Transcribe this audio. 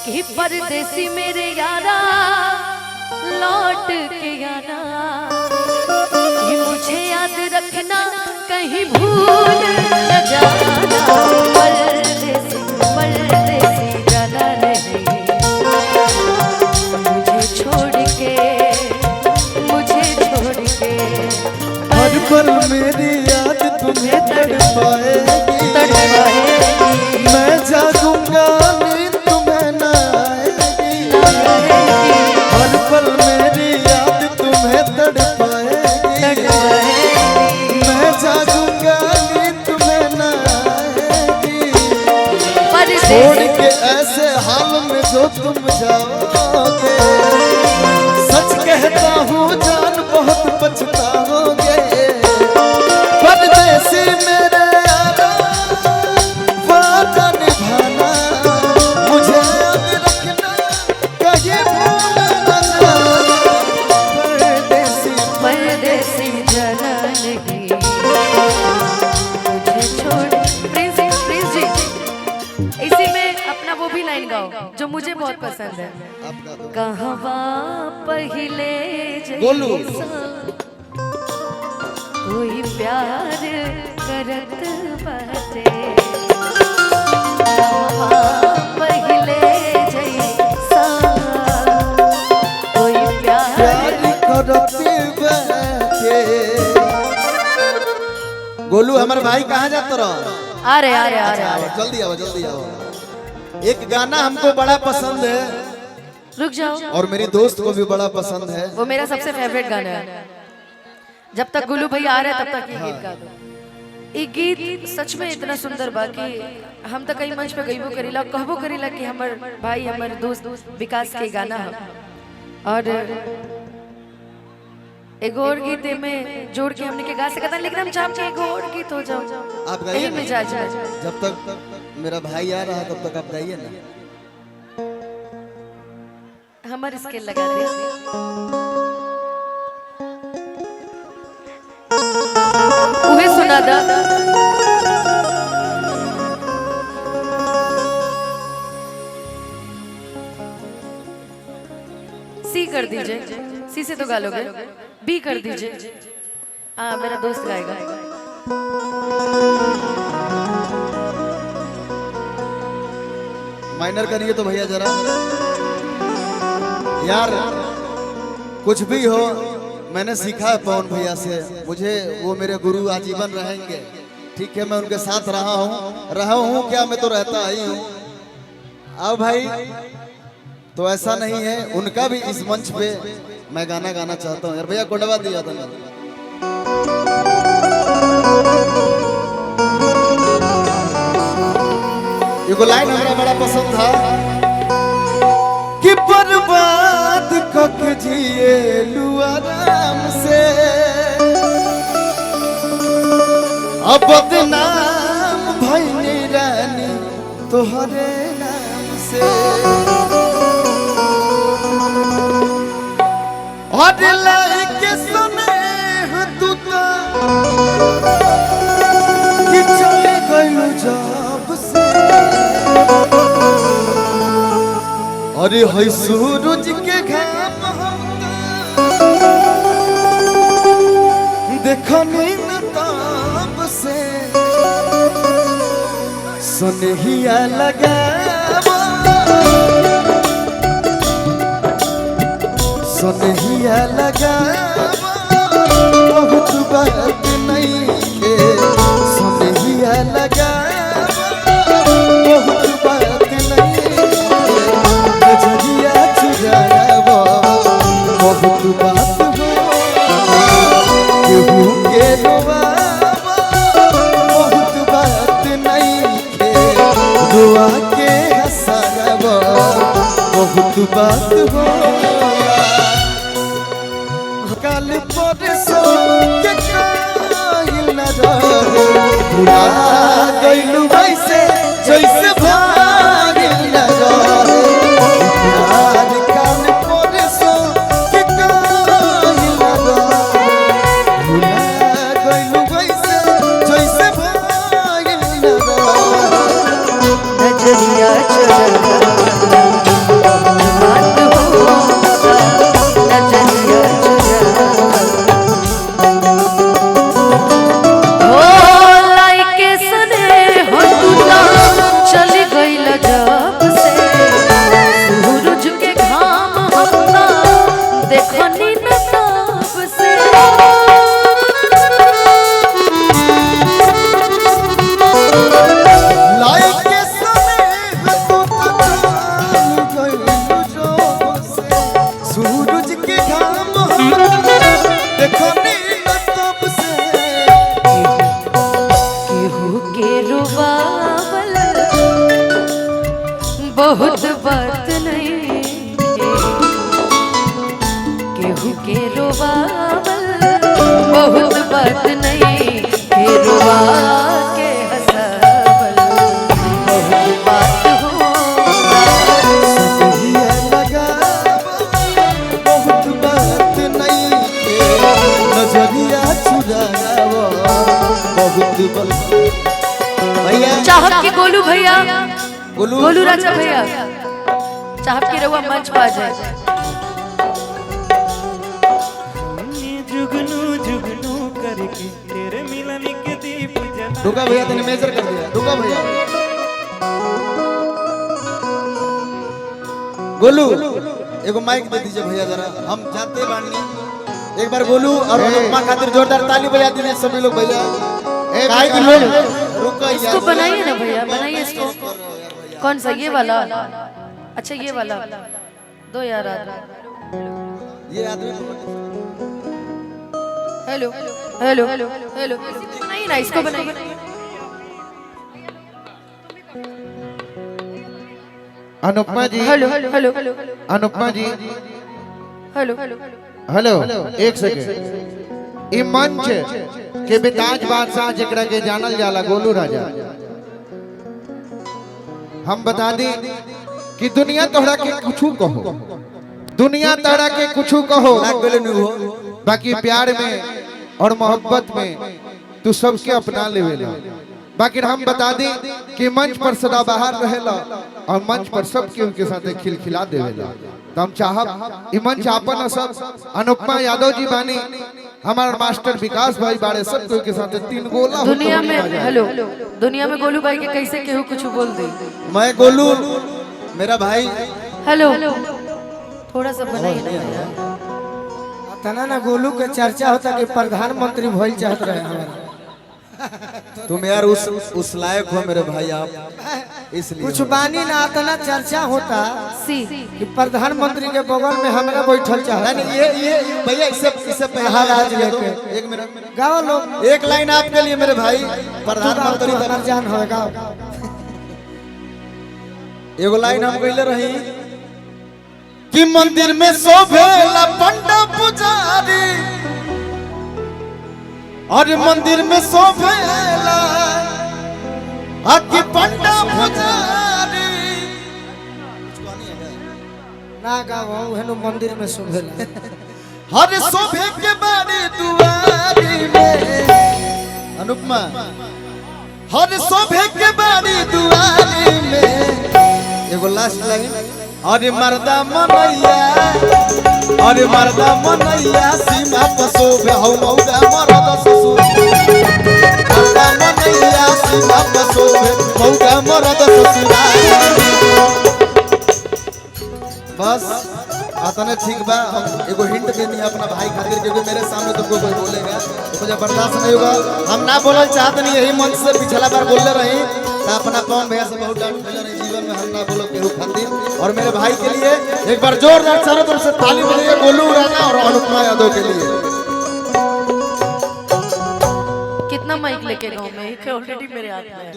कि परदेसी मेरे यारा लौट के आना, कि मुझे याद रखना कहीं भूल न जाना। परदेसी परदेसी जाना नहीं, मुझे छोड़ के हर पल मेरी याद तुम्हें तड़पाएगी, मैं जागूंगा नींद तुम्हें न आएगी। हर पल मेरी याद तुम्हें तड़पाएगी, मैं जागूंगा नींद तुम्हें न आएगी। छोड़ के ऐसे हाल में जो तुम जाओगे, सच कहता हूँ जान बहुत पछताओगे। परदेसी मेरे यारा वादा निभाना, मुझे याद रखना कहीं भूल न जाना। परदेसी परदेसी जाना नहीं, मुझे छोड़। प्रिंस जी इसी में अपना वो भी लाइन गाओ जो मुझे बहुत पसंद है। कहवा पहिले बोलू कोई प्यार करत बाटे, पहिले जैसा कोई प्यार करत बाटे। गोलू हमारे भाई कहाँ जाते रहो? आ रहे जल्दी आओ जल्दी आओ। एक गाना हमको बड़ा पसंद है, रुक जाओ, और मेरी दोस्त को भी बड़ा पसंद है। वो मेरा सबसे फेवरेट गाना है। जब तक गुल्लू भाई आ रहे तब तक ये गीत गा दो। ये गीत सच में इतना सुंदर बा कि हम तो कई मंच पे गईबो करीला, कहबो करीला कि हमर भाई हमर दोस्त विकास के गाना है। और एगो और गीत में जोड़ के हमने के गा सकता, लेकिन हम चाहते हैं एगो और गीत हो जाओ। आप गाइए में जा जा। जब तक मेरा भाई आ रहा है तब तक आप गाइए ना। हमारे स्केल लगा दे। उहे सुना दा। सी कर दीजिए, सी से तो गा लोगे, बी कर दीजिए। हाँ मेरा दोस्त गाएगा। माइनर करिए तो भैया जरा यार, कुछ भी हो मैंने सीखा है पवन भैया से, मुझे वो मेरे गुरु आजीवन रहेंगे। ठीक है, मैं उनके साथ रहा हूँ क्या, मैं तो रहता ही हूँ। आओ भाई, तो ऐसा नहीं है, उनका भी इस मंच पे मैं गाना गाना चाहता हूँ। यार भैया कोडवा दिया था ना। ये लाइन हमारा बड़ा पसंद था कि बर्बाद कक जिए लू आराम से, अब बदनाम भइनी रानी तोहरे नाम से। और लाइके सुने तू तो कि चले गइलू जब से। अरे है सूरज के घाम देखनी न ताप से, सुनहिया लगावा सुनहिया लगावा, बहुत बात नहीं के। सुनहिया लगावा बहुत बात नहीं, नजरिया चुरावा बहुत बात हो। केहू के रोवावा बहुत बात नहीं के, रोआ के हंसावा बहुत बात हो। कल परसों के काहिल न रहे, भुला गइलू वैसे जैसे भागिल न रहे। प्यार कल परसों के काहिल न रहे, भुला गइलू वैसे जैसे भागिल न रहे। नजरिया चुरावा बहुत बात नहीं केहू के रोवावल, बहुत बात नहीं के रोवा के हंसावल, बहुत बात होला सदिया लगावल, बहुत बात नहीं के नजरिया चुरावल, बहुत बात। भैया चाहत के गोलू भैया, गोलू गोलू राजा भैया, चाहत की रवा मंच पा जाए। जुगनू जुगनू करके तेरे मिलन के दीप जला। रुका भैया, तूने मेजर कर दिया। रुका भैया, गोलू एगो माइक दे दीजिए भैया जरा, हम जाते बानी। एक बार गोलू और अनुपमा खातिर जोरदार ताली बजा दीजिए सभी लोग भैया। काहे कि लोग रुका इसको बनाइए ना भैया, बनाइए इसको। कौन सा, ये वाला? अच्छा ये वाला दो यार। ये आदमी हेलो हेलो हेलो हेलो, बनाइए ना, इसको बनाइए। अनुपमा जी, hello hello hello hello Anupama जी, हेलो हेलो, एक सेकंड। ई मंच के बेताज बादशाह जकरा के जानल जाला गोलू राजा, हम बता दी कि दुनिया तोहरा के कुछू कहो, दुनिया तोहरा के कुछू कहो, बाकी प्यार में और मोहब्बत में तू सबके अपना लेवेला। बाकी हम बता दी कि मंच पर सदा बाहर रहेला और मंच पर सबके उनके साथ खिलखिला देवेला। तो हम चाहब ई मंच आपन सब अनुपमा यादव जी बानी, हमारा मास्टर विकास भाई बाड़े, सब के साथ 3 गोला दुनिया में। हेलो, दुनिया में गोलू भाई के कैसे केहू कुछ बोल दे। मैं गोलू मेरा भाई। हेलो, थोड़ा सा बनाइए ना भैया। तना ना गोलू के चर्चा होता कि प्रधानमंत्री भइल चाहत रहे हमारा। तुम यार उस लायक हो मेरे भाई आप, इसलिए कुछ बानी ना तना चर्चा होता सी कि प्रधानमंत्री के बगल में हमरा बैठल चाहत। नहीं ये भैया इससे पहले महाराज दे दो। लेके। एक मिनट, गाओ लोग, एक लाइन आपके लिए मेरे भाई। प्रधानमंत्री हमार जान हो गाओ। एगो लाइन हम कहले रही कि मंदिर में शोभेला पंडा पुजारी, और मंदिर में शोभेला आकी पंडा पुजारी। ना गाओ, हेनो मंदिर में शोभेला। हर शोभे के बारी दुआरी में, अनुपमा हर शोभे के बारी दुआरी में। एगो लास्ट लाइन, अरे मर्दा मनैया, अरे मर्दा मनैया सीमा पर शोभे हौ मौगा मरद ससुर, मर्दा मनैया सीमा पर शोभे मौगा मरद ससुर। बस आता ठीक बा। हम एगो हिंट देनी है अपना भाई खातिर, क्योंकि मेरे सामने तुमको कोई बोलेगा तो मुझे बर्दाश्त नहीं होगा। हम ना बोलना चाहते नहीं, यही मंच से पिछला बार बोलते रही तो अपना पवन भैया से बहुत डांट मिला नहीं, जीवन में हम ना बोलो केहू खातिर। और मेरे भाई के लिए एक बार जोरदार चारों तरफ से ताली बजाइए गोलू राजा और अनुपमा यादव के लिए। कितना माइक लेके गाँव में, ऑलरेडी मेरे हाथ में है।